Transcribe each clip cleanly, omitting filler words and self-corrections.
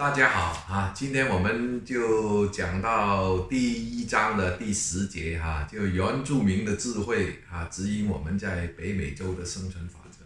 大家好啊！今天我们就讲到第一章的第10节哈，就原住民的智慧啊，指引我们在北美洲的生存法则。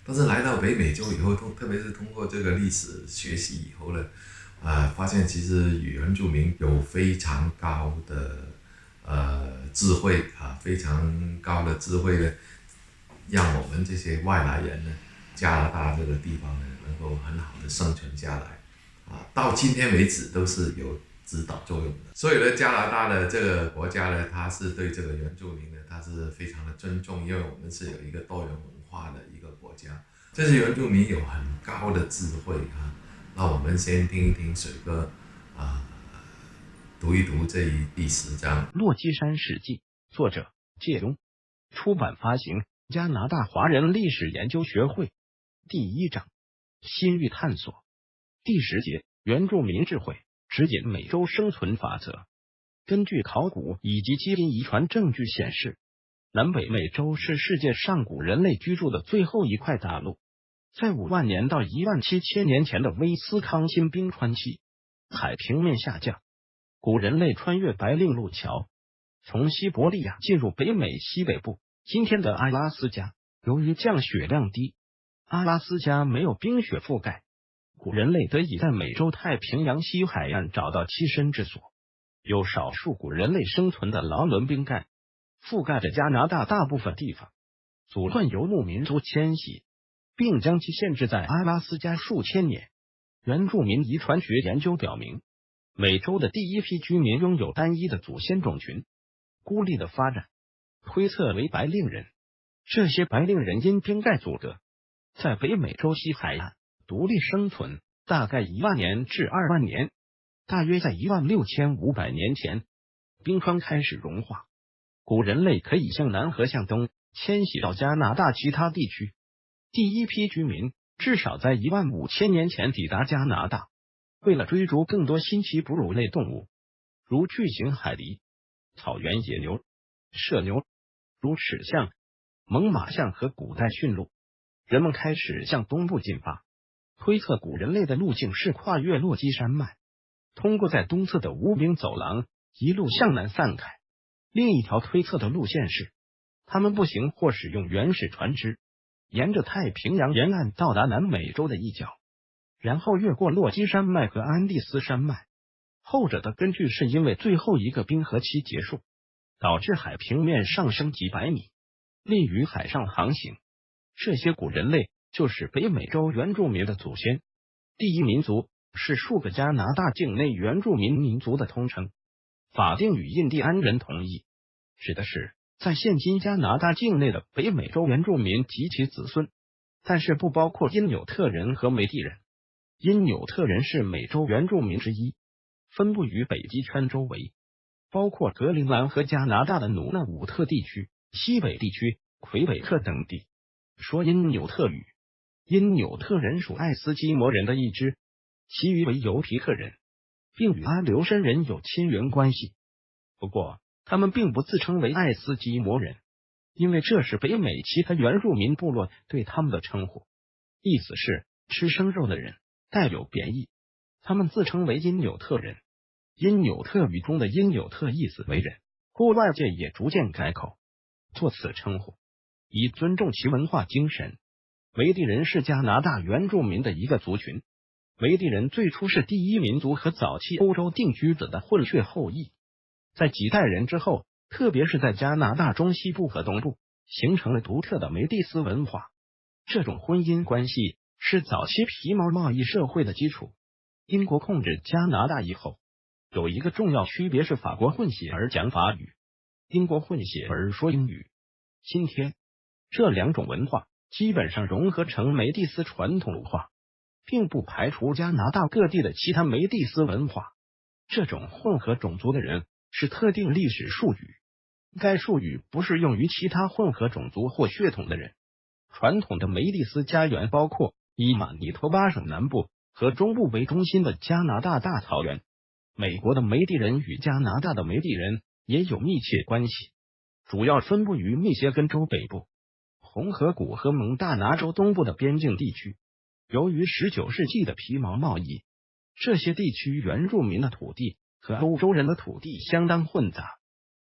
但是来到北美洲以后，特别是通过这个历史学习以后呢，发现其实原住民有非常高的智慧啊，非常高的智慧呢，让我们这些外来人呢，加拿大这个地方呢，能够很好的生存下来。到今天为止都是有指导作用的。所以呢，加拿大的这个国家呢，它是对这个原住民呢，它是非常的尊重，因为我们是有一个多元文化的一个国家。这些原住民有很高的智慧啊。那我们先听一听水哥读一读这第10章《落基山史记》，作者介庸，出版发行加拿大华人历史研究学会。第1章，新域探索。第10节，原住民智慧指引美洲生存法则。根据考古以及基因遗传证据显示，南北美洲是世界上古人类居住的最后一块大陆。在5万年到17000年前的威斯康辛冰川期，海平面下降，古人类穿越白令路桥，从西伯利亚进入北美西北部今天的阿拉斯加。由于降雪量低，阿拉斯加没有冰雪覆盖，古人类得以在美洲太平洋西海岸找到栖身之所。有少数古人类生存的劳伦冰盖覆盖着加拿大大部分地方。阻断游牧民族迁徙，并将其限制在阿拉斯加数千年。原住民遗传学研究表明，美洲的第一批居民拥有单一的祖先种群，孤立的发展推测为白令人。这些白令人因冰盖阻隔，在北美洲西海岸独立生存，大概1万年至2万年。大约在16500年前，冰川开始融化，古人类可以向南和向东迁徙到加拿大其他地区。第一批居民至少在15000年前抵达加拿大，为了追逐更多新奇哺乳类动物，如巨型海狸、草原野牛、麝牛、如齿象、猛犸象和古代驯鹿，人们开始向东部进发。推测古人类的路径是跨越落基山脉，通过在东侧的无冰走廊一路向南散开。另一条推测的路线是，他们步行或使用原始船只，沿着太平洋沿岸到达南美洲的一角，然后越过落基山脉和安第斯山脉。后者的根据是因为最后一个冰河期结束，导致海平面上升几百米，利于海上航行。这些古人类就是北美洲原住民的祖先。第一民族是数个加拿大境内原住民民族的通称，法定与印第安人同义，指的是在现今加拿大境内的北美洲原住民及其子孙，但是不包括因纽特人和梅地人。因纽特人是美洲原住民之一，分布于北极圈周围，包括格陵兰和加拿大的努纳武特地区、西北地区、魁北克等地。说因纽特语，因纽特人属爱斯基摩人的一支，其余为尤皮克人，并与阿留申人有亲缘关系。不过，他们并不自称为爱斯基摩人，因为这是北美其他原住民部落对他们的称呼，意思是吃生肉的人，带有贬义。他们自称为因纽特人。因纽特语中的因纽特意思为人，故外界也逐渐改口作此称呼，以尊重其文化精神。梅地人是加拿大原住民的一个族群。梅地人最初是第一民族和早期欧洲定居者的混血后裔，在几代人之后，特别是在加拿大中西部和东部，形成了独特的梅蒂斯文化。这种婚姻关系是早期皮毛贸易社会的基础。英国控制加拿大以后，有一个重要区别是法国混血儿讲法语，英国混血儿说英语。今天，这两种文化基本上融合成梅蒂斯传统文化，并不排除加拿大各地的其他梅蒂斯文化。这种混合种族的人是特定历史术语，该术语不适用于其他混合种族或血统的人。传统的梅蒂斯家园包括以马尼托巴省南部和中部为中心的加拿大大草原。美国的梅地人与加拿大的梅地人也有密切关系，主要分布于密歇根州北部、红河谷和蒙大拿州东部的边境地区。由于19世纪的皮毛贸易，这些地区原住民的土地和欧洲人的土地相当混杂，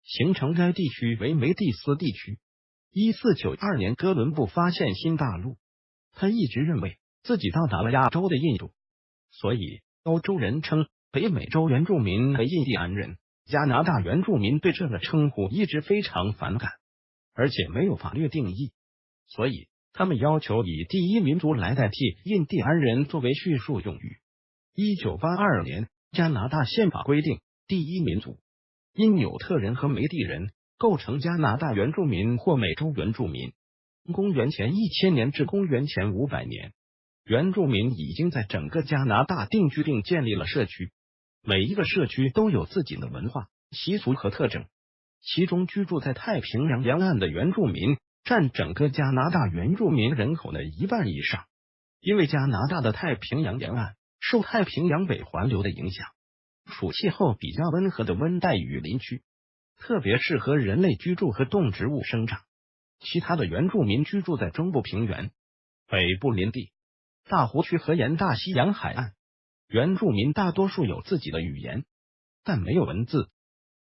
形成该地区为梅蒂斯地区。1492年，哥伦布发现新大陆，他一直认为自己到达了亚洲的印度，所以欧洲人称北美洲原住民为印第安人。加拿大原住民对这个称呼一直非常反感，而且没有法律定义，所以他们要求以第一民族来代替印第安人作为叙述用语。1982年，加拿大宪法规定，第一民族因纽特人和梅地人构成加拿大原住民或美洲原住民。公元前1000年至公元前500年，原住民已经在整个加拿大定居并建立了社区，每一个社区都有自己的文化、习俗和特征。其中居住在太平洋沿岸的原住民占整个加拿大原住民人口的1半以上。因为加拿大的太平洋沿岸受太平洋北环流的影响，属气候比较温和的温带雨林区，特别适合人类居住和动植物生长。其他的原住民居住在中部平原、北部林地、大湖区和沿大西洋海岸。原住民大多数有自己的语言，但没有文字。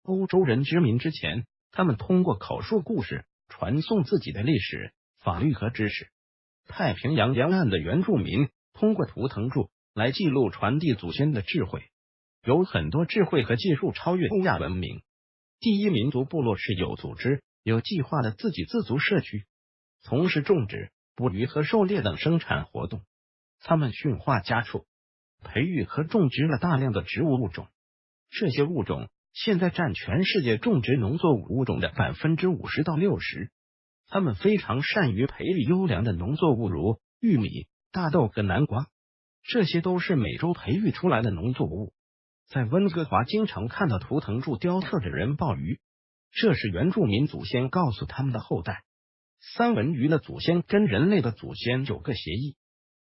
欧洲人殖民之前，他们通过口述故事传送自己的历史、法律和知识。太平洋沿岸的原住民通过图腾柱来记录传递祖先的智慧，有很多智慧和技术超越欧亚文明。第一民族部落是有组织、有计划的自给自足社区，从事种植、捕鱼和狩猎等生产活动。他们驯化家畜，培育和种植了大量的植物物种，这些物种现在占全世界种植农作物物种的50%到60%。他们非常善于培育优良的农作物，如玉米、大豆和南瓜，这些都是美洲培育出来的农作物。在温哥华经常看到图腾柱雕刻着人鲍鱼，这是原住民祖先告诉他们的后代。三文鱼的祖先跟人类的祖先有个协议，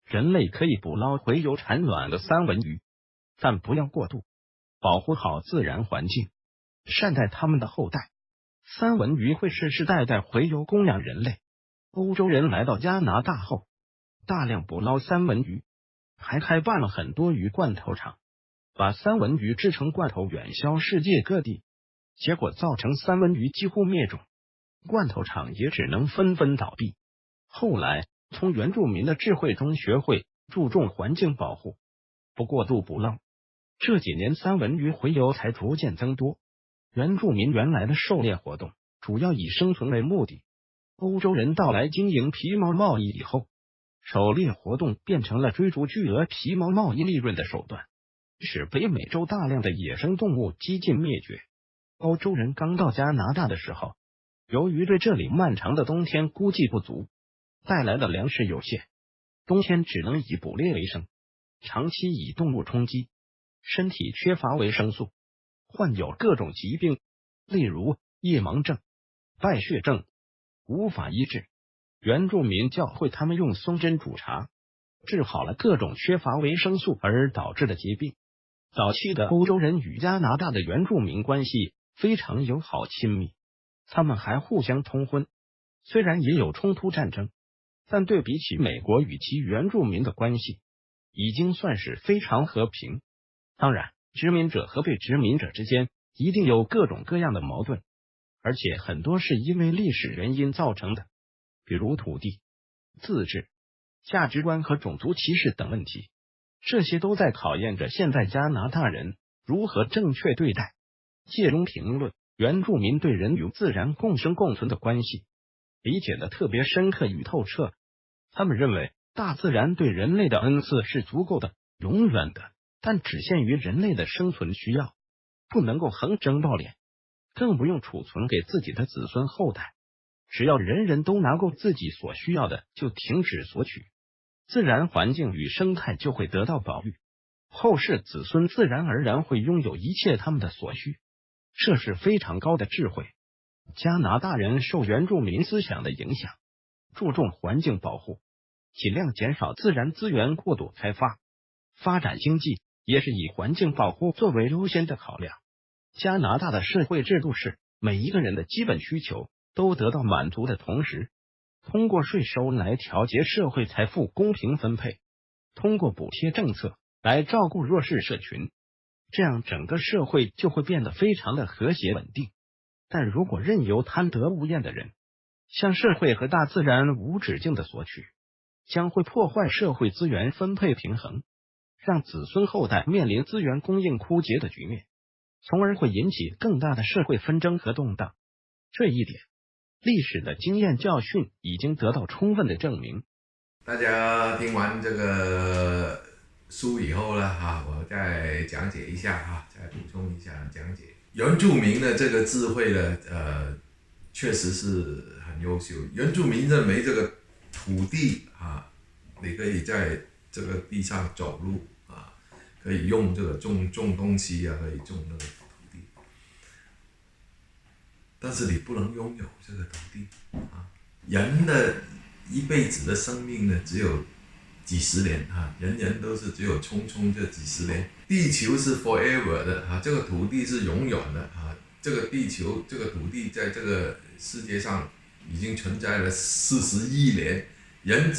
人类可以捕捞洄游产卵的三文鱼，但不要过度，保护好自然环境，善待他们的后代。三文鱼会世世代代洄游供养人类。欧洲人来到加拿大后，大量捕捞三文鱼，还开办了很多鱼罐头厂，把三文鱼制成罐头远销世界各地，结果造成三文鱼几乎灭种，罐头厂也只能纷纷倒闭。后来从原住民的智慧中学会注重环境保护，不过度捕捞。这几年三文鱼洄游才逐渐增多。原住民原来的狩猎活动主要以生存为目的，欧洲人到来经营皮毛贸易以后，狩猎活动变成了追逐巨额皮毛贸易利润的手段，使北美洲大量的野生动物几近灭绝。欧洲人刚到加拿大的时候，由于对这里漫长的冬天估计不足，带来的粮食有限，冬天只能以捕猎为生，长期以动物充饥，身体缺乏维生素，患有各种疾病，例如夜盲症、败血症，无法医治。原住民教会他们用松针煮茶，治好了各种缺乏维生素而导致的疾病。早期的欧洲人与加拿大的原住民关系非常友好亲密，他们还互相通婚，虽然也有冲突战争，但对比起美国与其原住民的关系，已经算是非常和平。当然，殖民者和被殖民者之间一定有各种各样的矛盾，而且很多是因为历史原因造成的，比如土地、自治、价值观和种族歧视等问题。这些都在考验着现在加拿大人如何正确对待，借中评论原住民对人与自然共生共存的关系，理解的特别深刻与透彻。他们认为大自然对人类的恩赐是足够的、永远的，但只限于人类的生存需要，不能够横征暴敛，更不用储存给自己的子孙后代。只要人人都拿够自己所需要的，就停止索取，自然环境与生态就会得到保育，后世子孙自然而然会拥有一切他们的所需。这是非常高的智慧。加拿大人受原住民思想的影响，注重环境保护，尽量减少自然资源过度开发，发展经济也是以环境保护作为优先的考量。加拿大的社会制度是每一个人的基本需求都得到满足的同时，通过税收来调节社会财富公平分配，通过补贴政策来照顾弱势社群，这样整个社会就会变得非常的和谐稳定。但如果任由贪得无厌的人向社会和大自然无止境的索取，将会破坏社会资源分配平衡，让子孙后代面临资源供应枯竭的局面，从而会引起更大的社会纷争和动荡。这一点，历史的经验教训已经得到充分的证明。大家听完这个书以后呢，我再讲解一下再补充一下讲解。原住民的这个智慧呢，确实是很优秀。原住民认为这个土地你可以在这个地上走路可以用这个种东西可以种那个土地，但是你不能拥有这个土地人的一辈子的生命呢，只有几十年人人都是只有匆匆这几十年。地球是 forever 的这个土地是永远的这个地球这个土地在这个世界上已经存在了40亿年，人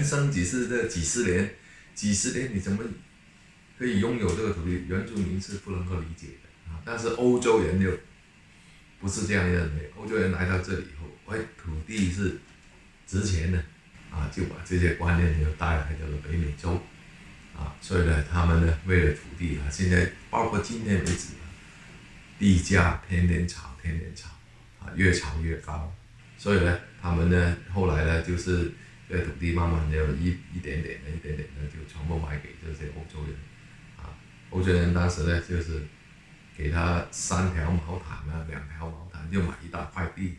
生只是这几十年，你怎么可以拥有这个土地？原住民是不能够理解的但是欧洲人就不是这样认为。欧洲人来到这里以后，土地是值钱的就把这些观念就带来这个北美洲所以呢，他们呢为了土地现在包括今天为止地价天天炒越炒越高，所以呢，他们呢后来呢就是这土地慢慢就一点点的就全部卖给这些欧洲人欧洲人当时呢就是给他3条毛毯2条毛毯就买一大块地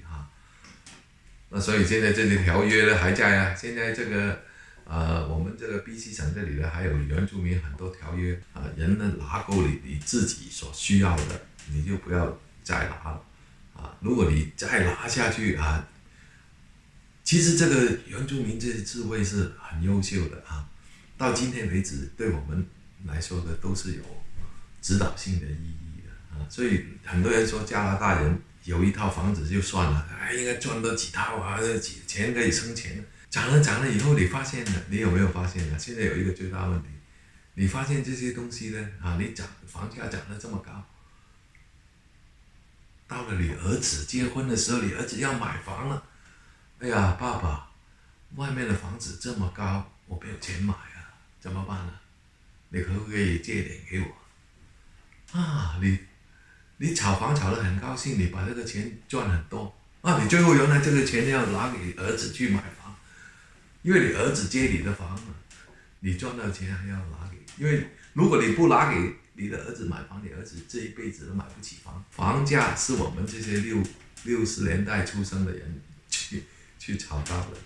那所以现在这些条约呢还在现在这个我们这个 BC 省这里呢还有原住民很多条约人呢拿够你自己所需要的，你就不要再拿了如果你再拿下去其实这个原住民这些智慧是很优秀的到今天为止对我们来说的都是有指导性的意义的所以很多人说加拿大人有一套房子就算了应该赚到几套钱可以生钱涨了以后你发现了，你有没有发现现在有一个最大问题，你发现这些东西呢你房价涨得这么高，到了你儿子结婚的时候，你儿子要买房了，哎呀爸爸，外面的房子这么高，我没有钱买怎么办呢？你可不可以借点给我你炒房炒得很高兴，你把这个钱赚很多你最后原来这个钱要拿给儿子去买房，因为你儿子接你的房你赚到钱还要拿给，因为如果你不拿给你的儿子买房，你儿子这一辈子都买不起房。房价是我们这些60年代出生的人去炒高的，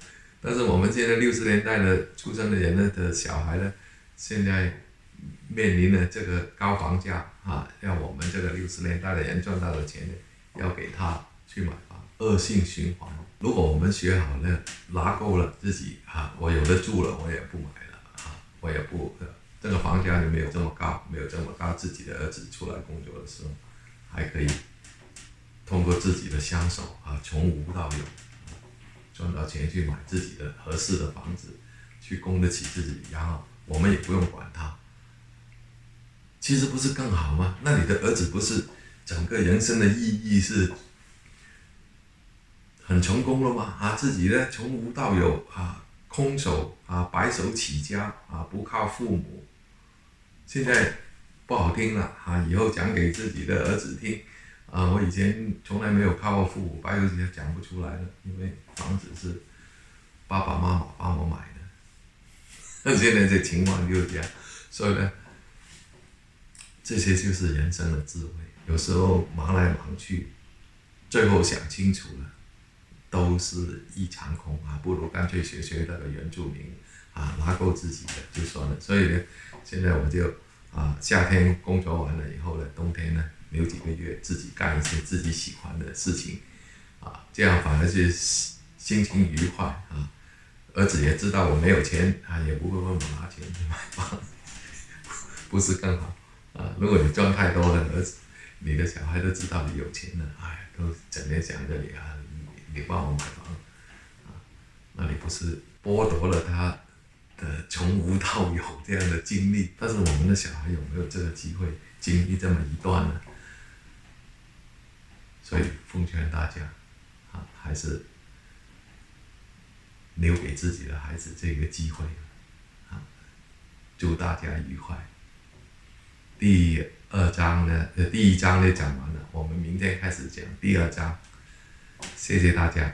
但是我们现在60年代的出生的人呢的小孩呢，现在面临了这个高房价要我们这个60年代的人赚到的钱呢，要给他去买房，恶性循环。如果我们学好了，拿够了自己我有的住了，我也不买了我也不这个房价就没有这么高，自己的儿子出来工作的时候，还可以通过自己的双手从无到有赚到钱去买自己的合适的房子，去供得起自己，然后我们也不用管他。其实不是更好吗？那你的儿子不是整个人生的意义是很成功了吗？自己呢从无到有空手白手起家不靠父母。现在不好听了以后讲给自己的儿子听我以前从来没有靠过父母，白手起家讲不出来了，因为房子是爸爸妈妈帮我买的。现在这情况就是这样，所以呢，这些就是人生的智慧。有时候忙来忙去，最后想清楚了，都是一场空不如干脆学那个原住民拿够自己的就算了。所以呢，现在我就夏天工作完了以后呢，冬天呢留几个月自己干一些自己喜欢的事情这样反而是心情愉快儿子也知道我没有钱也不会问我拿钱去买房，不是更好如果你赚太多了，儿子你的小孩都知道你有钱了，都整天想着你帮我买房那你不是剥夺了他从无到有这样的经历，但是我们的小孩有没有这个机会经历这么一段呢？所以奉劝大家，还是留给自己的孩子这个机会，祝大家愉快。第一章呢讲完了，我们明天开始讲第2章，谢谢大家。